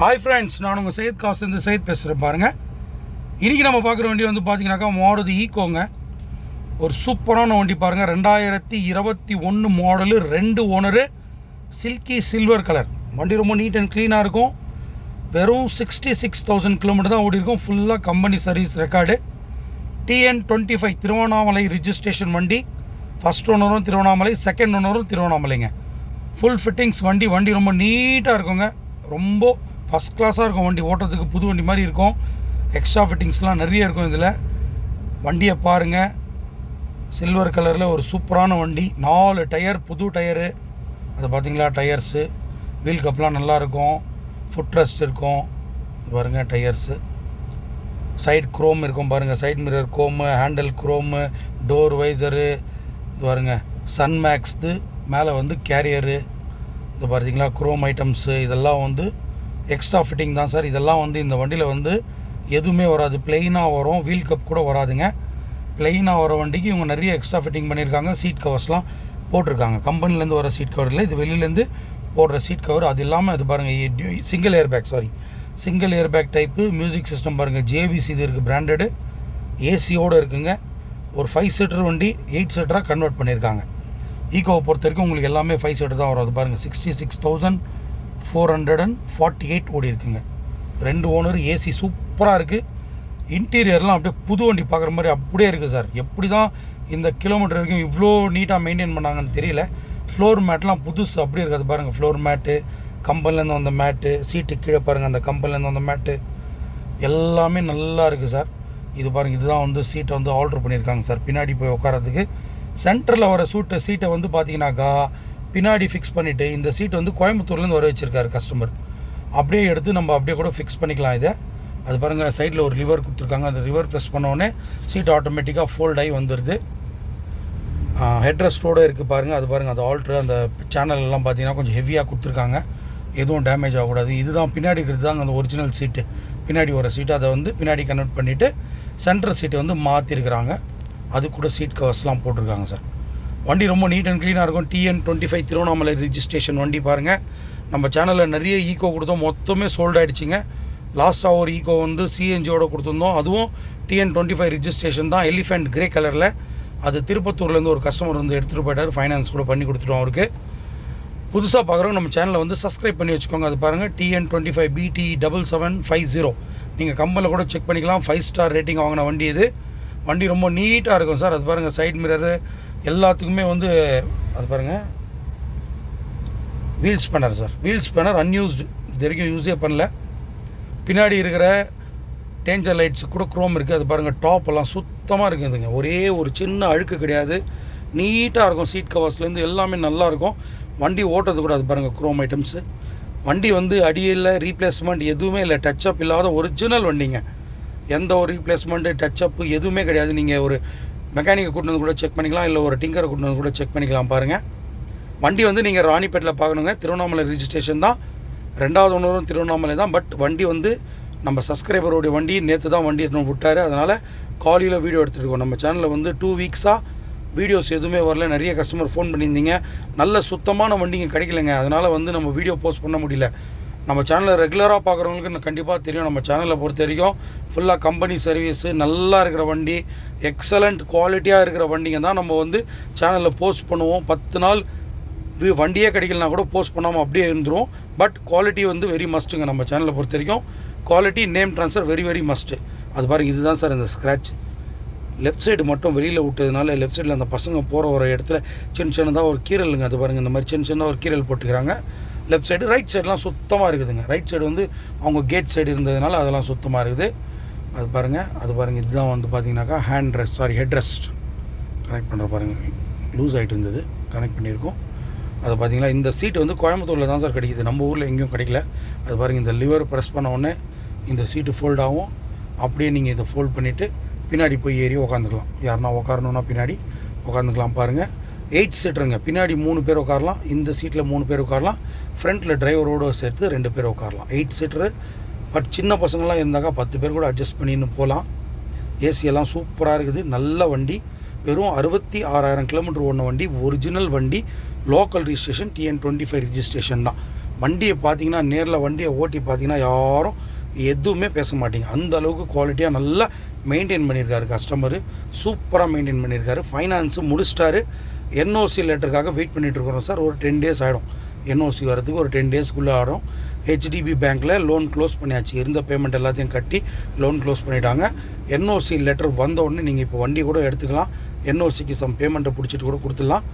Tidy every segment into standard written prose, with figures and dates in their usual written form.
Hi friends, நான் உங்கள் சையத் காசு சையத் பேசுகிறேன். பாருங்கள், இன்றைக்கி நம்ம பார்க்குற வண்டி வந்து பார்த்தீங்கன்னாக்கா மாருதி ஈக்கோங்க. ஒரு சூப்பரான வண்டி பாருங்கள். 2021 model, 2 owner, silky silver colour வண்டி. ரொம்ப நீட் அண்ட் க்ளீனாக இருக்கும். வெறும் 66,000 கிலோமீட்டர் தான் ஓடி இருக்கும். ஃபுல்லாக company service record. TN25 Tiruvannamalai registration வண்டி. ஃபஸ்ட் ஓனரும் திருவண்ணாமலை, செகண்ட் ஓனரும் திருவண்ணாமலைங்க. ஃபுல் ஃபிட்டிங்ஸ் வண்டி. வண்டி ரொம்ப நீட்டாக இருக்குங்க. ரொம்ப ஃபஸ்ட் கிளாஸாக இருக்கும் வண்டி. ஓட்டுறதுக்கு புது வண்டி மாதிரி இருக்கும். எக்ஸ்ட்ரா ஃபிட்டிங்ஸ்லாம் நிறைய இருக்கும் இதில். வண்டியை பாருங்கள், சில்வர் கலரில் ஒரு சூப்பரான வண்டி. 4 டயர், புது டயரு. அது பார்த்திங்களா, டயர்ஸு வீல் கப்லாம் நல்லாயிருக்கும். ஃபுட் ரெஸ்ட் இருக்கும் பாருங்கள். டயர்ஸு சைடு குரோம் இருக்கும் பாருங்கள். Side mirror chrome, handle chrome, door visor இது பாருங்கள். சன் மேக்ஸ்து மேலே வந்து கேரியரு இது பார்த்தீங்களா. குரோம் ஐட்டம்ஸு இதெல்லாம் வந்து எக்ஸ்ட்ரா ஃபிட்டிங் தான் சார். இதெல்லாம் வந்து இந்த வண்டியில் வந்து எதுவுமே வராது. ப்ளெயினாக வரும். வீல் கப் கூட வராதுங்க. ப்ளெயினாக வர வண்டிக்கு இவங்க நிறைய எக்ஸ்ட்ரா ஃபிட்டிங் பண்ணியிருக்காங்க. சீட் கவர்ஸ்லாம் போட்டிருக்காங்க. கம்பெனிலேருந்து வர சீட் கவர் இல்லை, இது வெளியிலேருந்து போடுற சீட் கவர். அது இல்லாமல் இது பாருங்கள், single air bag type. Music system பாருங்கள், JVC இது இருக்குது, பிராண்டடு. ஏசியோடு இருக்குங்க. ஒரு 5 சீட்டர் வண்டி 8 சீட்டராக கன்வெர்ட் பண்ணியிருக்காங்க. ஈக்கோவை பொறுத்த வரைக்கும் உங்களுக்கு எல்லாமே 5 சீட்டர் தான் வரும். அது பாருங்கள், 66,448 ஓடி இருக்குங்க. 2 ஓனர், ஏசி சூப்பராக இருக்குது. இன்டீரியர்லாம் அப்படியே புது வண்டி பார்க்குற மாதிரி அப்படியே இருக்குது சார். எப்படி தான் இந்த கிலோமீட்டர் வரைக்கும் இவ்வளோ நீட்டாக மெயின்டைன் பண்ணாங்கன்னு தெரியல. ஃப்ளோர் மேட்லாம் புதுசு அப்படியே இருக்குது. பாருங்கள், ஃப்ளோர் மேட்டு, கம்பெனிலேருந்து வந்த மேட்டு, சீட்டு கீழே பாருங்கள், அந்த கம்பெனிலேருந்து வந்த மேட்டு எல்லாமே நல்லா இருக்குது சார். இது பாருங்கள், இதுதான் வந்து சீட்டை வந்து ஆல்ட்ரு பண்ணியிருக்காங்க சார். பின்னாடி போய் உட்காரத்துக்கு சென்டரில் வர சீட்டை வந்து பார்த்தீங்கன்னாக்கா பின்னாடி ஃபிக்ஸ் பண்ணிவிட்டு, இந்த சீட்டை வந்து கோயம்புத்தூர்லேருந்து வர வச்சுருக்காரு கஸ்டமர். அப்படியே எடுத்து நம்ம அப்படியே கூட ஃபிக்ஸ் பண்ணிக்கலாம் இதை. அது பாருங்கள், சைடில் ஒரு லிவர் கொடுத்துருக்காங்க. அந்த லிவர் ப்ரெஸ் பண்ணோடனே சீட் ஆட்டோமேட்டிக்காக ஃபோல்ட் ஆகி வந்துடுது. ஹெட்ரெஸ்ட்டோடு இருக்குது பாருங்கள். அது பாருங்கள், அது ஆல்ட்ரு அந்த சேனல் எல்லாம் பார்த்தீங்கன்னா கொஞ்சம் ஹெவியாக கொடுத்துருக்காங்க. எதுவும் டேமேஜ் ஆகக்கூடாது. இதுதான் பின்னாடி இருக்கிறது தாங்க அந்த ஒரிஜினல் சீட்டு. பின்னாடி வர சீட்டு அதை வந்து பின்னாடி கன்வெர்ட் பண்ணிவிட்டு சென்டர் சீட்டை வந்து மாற்றிருக்கிறாங்க. அது கூட சீட் கவர்ஸ்லாம் போட்டிருக்காங்க சார். வண்டி ரொம்ப நீட் அண்ட் க்ளீனாக இருக்கும். TN25 திருவண்ணாமலை ரிஜிஸ்ட்ரேஷன் வண்டி பாருங்கள். நம்ம சேனலில் நிறைய ஈக்கோ கொடுத்தோம், மொத்தமே சோல்ட் ஆகிடுச்சிங்க. லாஸ்ட்டாக ஒரு ஈக்கோ வந்து CNGயோட கொடுத்துருந்தோம். அதுவும் TN25 ரிஜிஸ்ட்ரேஷன் தான், எலிஃபெண்ட் கிரே கலரில். அது திருப்பத்தூர்லேருந்து ஒரு கஸ்டமர் வந்து எடுத்துகிட்டு போயிட்டார். ஃபைனான்ஸ் கூட பண்ணி கொடுத்துட்டோம் அவருக்கு. புதுசாக பார்க்குறவங்க நம்ம சேனலை வந்து சப்ஸ்கிரைப் பண்ணி வச்சுக்கோங்க. அது பாருங்கள், TN25 BT7750. நீங்கள் கம்பெனியில் கூட செக் பண்ணிக்கலாம். 5 ஸ்டார் ரேட்டிங் வாங்கின வண்டி இது. வண்டி ரொம்ப நீட்டாக இருக்கும் சார். அது பாருங்கள், சைட் மிரரு எல்லாத்துக்குமே வந்து அது பாருங்கள், wheel spanner sir. Wheel spanner unused, இது வரைக்கும் யூஸே பண்ணல. பின்னாடி இருக்கிற டேஞ்சர் லைட்ஸு கூட குரோம் இருக்குது. அது பாருங்கள், டாப் எல்லாம் சுத்தமாக இருக்குதுங்க. ஒரே ஒரு சின்ன அழுக்கு கிடையாது. நீட்டாக இருக்கும். சீட் கவர்ஸ்லேருந்து எல்லாமே நல்லாயிருக்கும். வண்டி ஓட்டுறது கூட அது பாருங்கள், குரோம் ஐட்டம்ஸு. வண்டி வந்து அடியில் ரீப்ளேஸ்மெண்ட் எதுவுமே இல்லை. டச்சப் இல்லாத ஒரிஜினல் வண்டிங்க. எந்த ஒரு ரீப்ளேஸ்மெண்ட்டு, டச்சப்பு எதுவுமே கிடையாது. நீங்கள் ஒரு மெக்கானிக்கை கூட்டினு வந்து கூட செக் பண்ணிக்கலாம், இல்லை ஒரு டிங்கரை கூட்டினு வந்து கூட செக் பண்ணிக்கலாம். பாருங்கள், வண்டி வந்து நீங்கள் ராணிப்பேட்டில் பார்க்கணுங்க. திருவண்ணாமலை ரிஜிஸ்ட்ரேஷன் தான். 2வது ஓனரும் திருவண்ணாமலை தான். பட் வண்டி வந்து நம்ம சப்ஸ்கிரைபருடைய வண்டி. நேற்று தான் வண்டி எடுத்து விட்டார். அதனால் காலையில் வீடியோ எடுத்துகிட்டு இருக்கோம். நம்ம சேனலில் வந்து 2 வீக்ஸாக வீடியோஸ் எதுவுமே வரல. நிறைய கஸ்டமர் ஃபோன் பண்ணியிருந்தீங்க. நல்ல சுத்தமான வண்டிங்க கிடைக்கலைங்க. அதனால் வந்து நம்ம வீடியோ போஸ்ட் பண்ண முடியல. நம்ம சேனலை ரெகுலராக பார்க்குறவங்களுக்கு கண்டிப்பாக தெரியும். நம்ம சேனலை பொறுத்த வரைக்கும் ஃபுல்லாக கம்பெனி சர்வீஸு, நல்லா இருக்கிற வண்டி, எக்ஸலண்ட் குவாலிட்டியாக இருக்கிற வண்டிங்க தான் நம்ம வந்து சேனலில் போஸ்ட் பண்ணுவோம். 10 நாள் வண்டியே கிடைக்கலனா கூட போஸ்ட் பண்ணாமல் அப்படியே இருந்துடும். பட் குவாலிட்டி வந்து வெரி மஸ்ட்டுங்க. நம்ம சேனலை பொறுத்த வரைக்கும் quality, name transfer very very must. அது பாருங்கள், இதுதான் சார் இந்த ஸ்க்ராட்ச். லெஃப்ட் சைடு மட்டும் வெளியில் விட்டதுனால லெஃப்ட் சைடில் அந்த பசங்க போகிற ஒரு இடத்துல சின்னதாக ஒரு கீரலுங்க. அது பாருங்கள், இந்த மாதிரி சின்ன ஒரு கீரல் போட்டுக்கிறாங்க. லெஃப்ட் சைடு, ரைட் சைடெலாம் சுத்தமாக இருக்குதுங்க. ரைட் சைடு வந்து அவங்க கேட் சைடு இருந்ததுனால அதெல்லாம் சுத்தமாக இருக்குது. அது பாருங்கள், இதுதான் வந்து பார்த்தீங்கன்னாக்கா ஹெட் ரெஸ்ட் கனெக்ட் பண்ணுற பாருங்கள். லூஸ் ஆகிட்டு இருந்தது, கனெக்ட் பண்ணியிருக்கோம். அது பார்த்தீங்களா, இந்த சீட்டு வந்து கோயம்புத்தூரில் தான் சார் கிடைக்கிது. நம்ம ஊரில் எங்கேயும் கிடைக்கல. அது பாருங்கள், இந்த லிவர் ப்ரெஸ் பண்ண உடனே இந்த சீட்டு ஃபோல்ட் ஆகும். அப்படியே நீங்கள் இதை ஃபோல்ட் பண்ணிவிட்டு பின்னாடி போய் ஏறி உட்காந்துக்கலாம். யாருன்னா உட்காரணுன்னா பின்னாடி உட்காந்துக்கலாம். பாருங்கள், 8 சீட்டருங்க. பின்னாடி 3 பேர் உட்காரலாம். இந்த சீட்டில் 3 பேர் உட்காரலாம். ஃப்ரண்ட்டில் டிரைவரோடு சேர்த்து 2 பேர் உட்காரலாம். 8 சீட்டரு. பட் சின்ன பசங்களாம் இருந்தாக்கா 10 பேர் கூட அட்ஜஸ்ட் பண்ணின்னு போகலாம். ஏசியெல்லாம் சூப்பராக இருக்குது. நல்ல வண்டி. வெறும் 66,000 கிலோமீட்டர் ஓடின வண்டி. ஒரிஜினல் வண்டி. லோக்கல் ரிஜிஸ்ட்ரேஷன், TN25 ரிஜிஸ்ட்ரேஷன் தான். வண்டியை பார்த்தீங்கன்னா நேரில் வண்டியை ஓட்டி பார்த்தீங்கன்னா யாரும் எதுவுமே பேச மாட்டீங்க. அந்த அளவுக்கு குவாலிட்டியாக நல்லா மெயின்டைன் பண்ணியிருக்காரு கஸ்டமரு. சூப்பராக மெயின்டைன் பண்ணியிருக்காரு. ஃபைனான்ஸு முடிச்சிட்டாரு. என்ஓசி லெட்டருக்காக வெயிட் பண்ணிகிட்ருக்குறோம் சார். ஒரு 10 days ஆகிடும். என்ஓசி வரதுக்கு ஒரு 10 daysக்குள்ளே ஆகிடும். ஹெச்டிபி பேங்க்கில் லோன் க்ளோஸ் பண்ணியாச்சு. இருந்த பேமெண்ட் எல்லாத்தையும் கட்டி லோன் க்ளோஸ் பண்ணிட்டாங்க. என்ஓசி லெட்டர் வந்த உடனே நீங்கள் இப்போ வண்டி கூட எடுத்துக்கலாம். என்ஓசிக்கு சம் பேமெண்ட்டை பிடிச்சிட்டு கூட கொடுத்துடலாம்.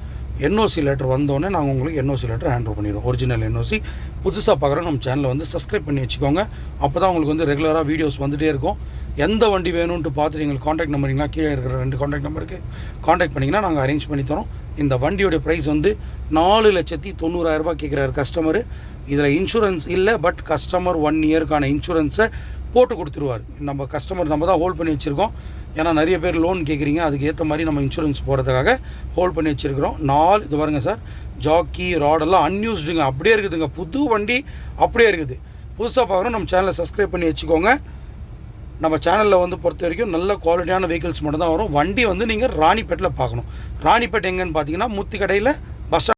என்ஓசி லெட்டர் வந்தோடனே நாங்கள் உங்களுக்கு என்ஓசி லெட்டர் ஹேண்ட் ஓவர் பண்ணிடுவோம். Original NOC. புதுசாக பார்க்குற நம்ம சேனலை வந்து சப்ஸ்கிரைப் பண்ணி வச்சுக்கோங்க. அப்போ தான் உங்களுக்கு வந்து ரெகுலராக வீடியோஸ் வந்துகிட்டே இருக்கும். எந்த வண்டி வேணும்ன்ட்டு பார்த்துட்டு எங்களுக்கு காண்டாக்ட் நம்பரிங்களா கீழே இருக்கிற 2 காண்டாக்ட் நம்பருக்கு காண்டாக்ட் பண்ணிங்கன்னா நாங்கள் அரேஞ்ச் பண்ணி தரோம். இந்த வண்டியோடைய ப்ரைஸ் வந்து 4,90,000 ரூபாய் கேட்குறாரு கஸ்டமரு. இதில் இன்சூரன்ஸ் இல்லை, பட் கஸ்டமர் 1 இயருக்கான இன்சூரன்ஸை போட்டு கொடுத்துருவார். நம்ம கஸ்டமர் நம்ம தான் ஹோல்ட் பண்ணி வச்சுருக்கோம். ஏன்னா நிறைய பேர் லோன் கேட்குறீங்க, அதுக்கு ஏற்ற மாதிரி நம்ம இன்சூரன்ஸ் போகிறதுக்காக ஹோல்ட் பண்ணி வச்சுருக்கிறோம். 4 இது பாருங்கள் சார், ஜாக்கி ராடெல்லாம் அன்யூஸ்டுங்க, அப்படியே இருக்குதுங்க. புது வண்டி அப்படியே இருக்குது. புதுசாக பார்க்குறோம் நம்ம சேனலை சப்ஸ்கிரைப் பண்ணி வச்சுக்கோங்க. நம்ம சேனலில் வந்து பொறுத்த வரைக்கும் நல்ல குவாலிட்டியான வெஹிக்கிள்ஸ் மட்டும் தான் வரும். வண்டி வந்து நீங்கள் ராணிப்பேட்டில் பார்க்கணும். ராணிப்பேட் எங்கன்னு பார்த்தீங்கன்னா முத்திக்கடையில் பஸ் ஸ்டாண்ட்